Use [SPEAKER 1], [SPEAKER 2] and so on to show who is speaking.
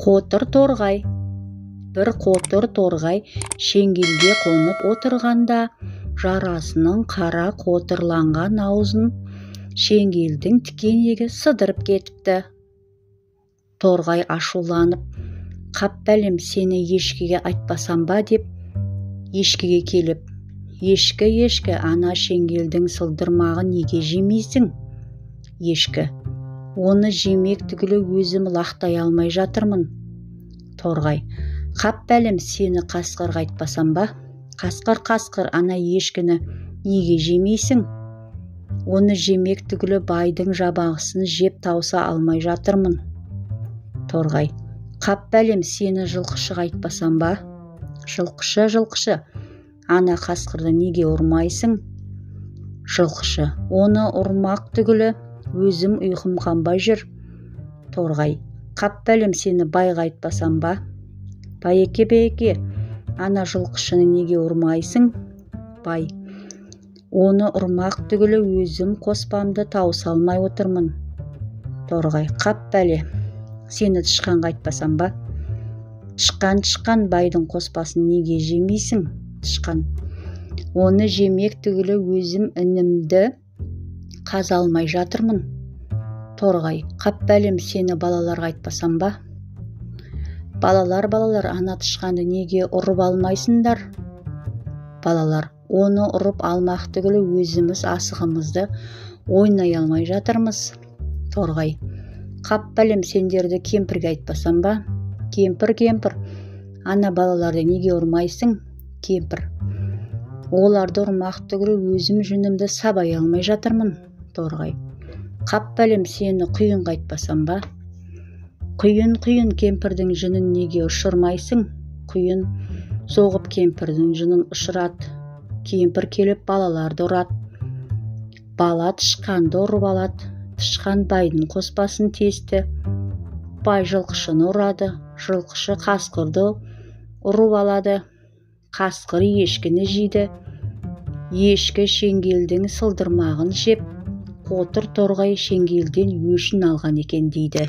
[SPEAKER 1] Қотыр торғай. Бір қотыр торғай шеңгелге қонып отырғанда, жарасының қара қотырланған аузын шеңгелдің тікенегі сыдырып кетіпті. Торғай ашуланып, «Қап бәлем, сені ешкіге айтпасам ба?» деп ешкіге келіп, «Ешкі, ана шеңгелдің сылдырмағын неге жемейсің?» Ешкі: «Оны жемек түгілі өзім лақтай алмай жатырмын». Торғай: «Қап бәлем, сені қасқырға айтпасам ба?» Қасқыр, ана ешкіні неге жемейсің?» «Оны жемек түгілі байдың жабағысын жеп тауса алмай жатырмын». Торғай: «Қап бәлем, сені жылқышыға айтпасам ба?» Жылқышы, ана қасқырды неге ұрмайсың?» Жылқышы: «Оны ұрмақ түгілі өзім ұйқым қанбай жүр». Торғай: «Қап бәлем, сені байға айтпасам ба?» Байеке, ана жылқышыны неге ұрмайсың?» Бай: «Оны ұрмақ түгілі өзім қоспамды тауыса алмай отырмын». Торғай: «Қап бәле, сені тышқанға айтпасам ба?» Тышқан, байдың қоспасын неге жемейсің?» Тышқан: «Оны жемек түгілі өзім інімді қаза алмай жатырмын». Торғай: «Қап бәлем, сені балаларға айтпасам ба?» Балалар, ана тышқанды неге ұрып алмайсыңдар?» Балалар: «Оны ұрып алмақ түгілі өзіміз асығымызды ойнай алмай жатырмыз». Торғай: «Қап бәлем, сендерді кемпірге айтпасам ба?» Кемпір, ана балаларды неге ұрмайсың?» Кемпір: «Оларды ұрмақ түгілі өзім жүнімді сабай алмай жатырмын». Торғай: «Қап бәлем, сені құйынға айтпасам ба?» Құйын, кемпірдің жүнін неге ұшырмайсың?» Құйын соғып кемпірдің жүнін ұшырады. Кемпір келіп балаларды ұрады. Бала тышқанды ұрып алады. Тышқан байдың қоспасын тесті. Бай жылқышыны ұрады. Жылқышы қасқырды ұрып алады. Қасқыр ешкіні жейді. Ешкі шеңгелдің сылдырмағын жеп, қотыр торғай шеңгелден өшін алған екен дейді.